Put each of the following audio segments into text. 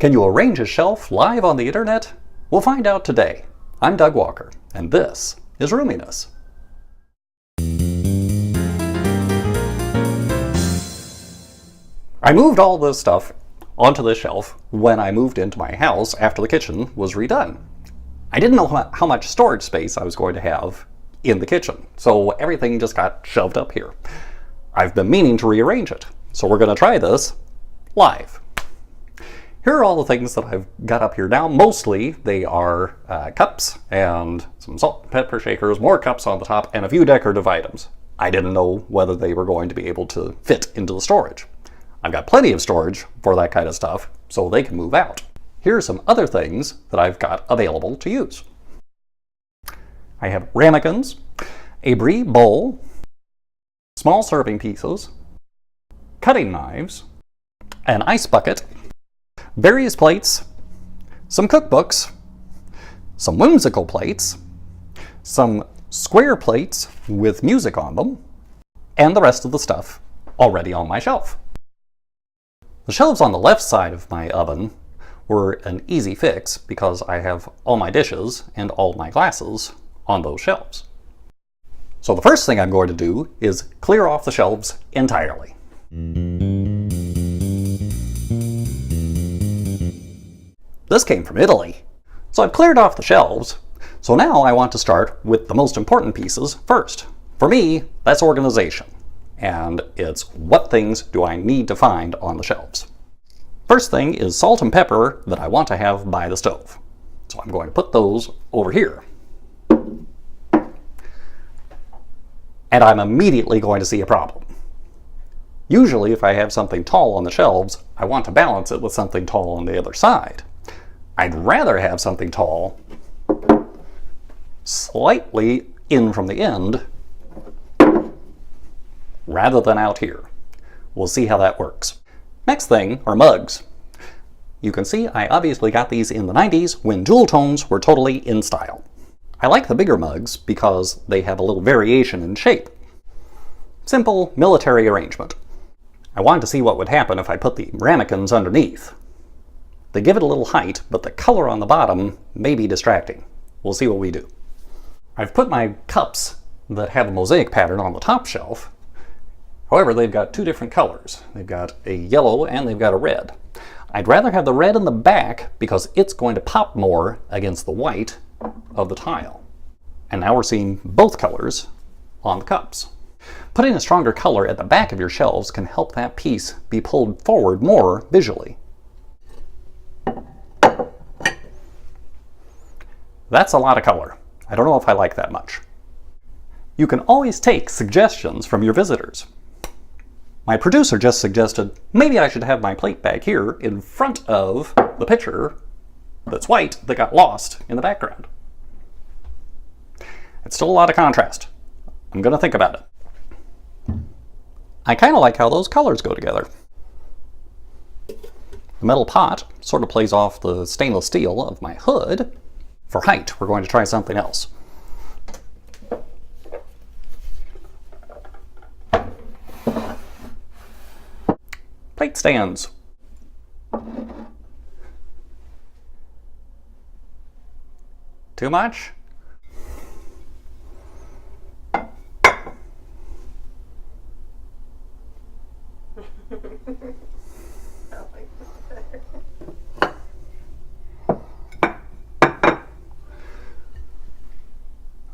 Can you arrange a shelf live on the internet? We'll find out today. I'm Doug Walker, and this is Roominess. I moved all this stuff onto the shelf when I moved into my house after the kitchen was redone. I didn't know how much storage space I was going to have in the kitchen, so everything just got shoved up here. I've been meaning to rearrange it, so we're going to try this live. Here are all the things that I've got up here now. Mostly they are cups and some salt and pepper shakers, more cups on the top, and a few decorative items. I didn't know whether they were going to be able to fit into the storage. I've got plenty of storage for that kind of stuff, so they can move out. Here are some other things that I've got available to use. I have ramekins, a brie bowl, small serving pieces, cutting knives, an ice bucket, various plates, some cookbooks, some whimsical plates, some square plates with music on them, and the rest of the stuff already on my shelf. The shelves on the left side of my oven were an easy fix because I have all my dishes and all my glasses on those shelves. So the first thing I'm going to do is clear off the shelves entirely. This came from Italy. So I've cleared off the shelves, so now I want to start with the most important pieces first. For me, that's organization, and it's what things do I need to find on the shelves. First thing is salt and pepper that I want to have by the stove. So I'm going to put those over here. And I'm immediately going to see a problem. Usually if I have something tall on the shelves, I want to balance it with something tall on the other side. I'd rather have something tall slightly in from the end rather than out here. We'll see how that works. Next thing are mugs. You can see I obviously got these in the 90s when jewel tones were totally in style. I like the bigger mugs because they have a little variation in shape. Simple military arrangement. I wanted to see what would happen if I put the ramekins underneath. They give it a little height, but the color on the bottom may be distracting. We'll see what we do. I've put my cups that have a mosaic pattern on the top shelf. However, they've got two different colors. They've got a yellow and they've got a red. I'd rather have the red in the back because it's going to pop more against the white of the tile. And now we're seeing both colors on the cups. Putting a stronger color at the back of your shelves can help that piece be pulled forward more visually. That's a lot of color. I don't know if I like that much. You can always take suggestions from your visitors. My producer just suggested maybe I should have my plate back here in front of the picture that's white that got lost in the background. It's still a lot of contrast. I'm going to think about it. I kind of like how those colors go together. The metal pot sort of plays off the stainless steel of my hood. For height, we're going to try something else. Plate stands. Too much?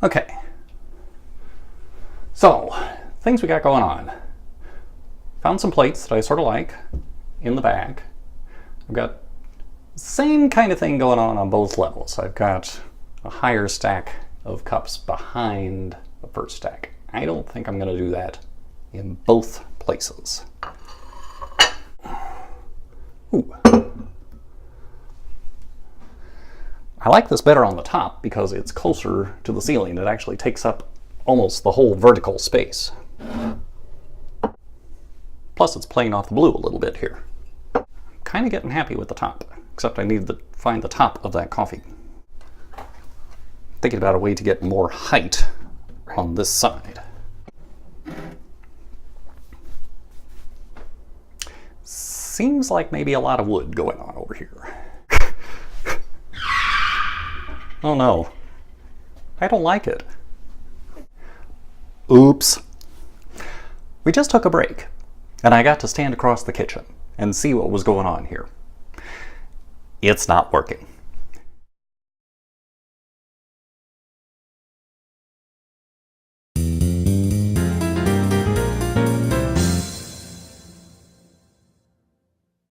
Okay, so things we got going on. Found some plates that I sort of like in the back. I've got the same kind of thing going on both levels. I've got a higher stack of cups behind the first stack. I don't think I'm going to do that in both places. Ooh. I like this better on the top because it's closer to the ceiling. It actually takes up almost the whole vertical space. Plus it's playing off the blue a little bit here. I'm kind of getting happy with the top, except I need to find the top of that coffee. Thinking about a way to get more height on this side. seems like maybe a lot of wood going on over here. Oh no, I don't like it. Oops. We just took a break, and I got to stand across the kitchen and see what was going on here. It's not working.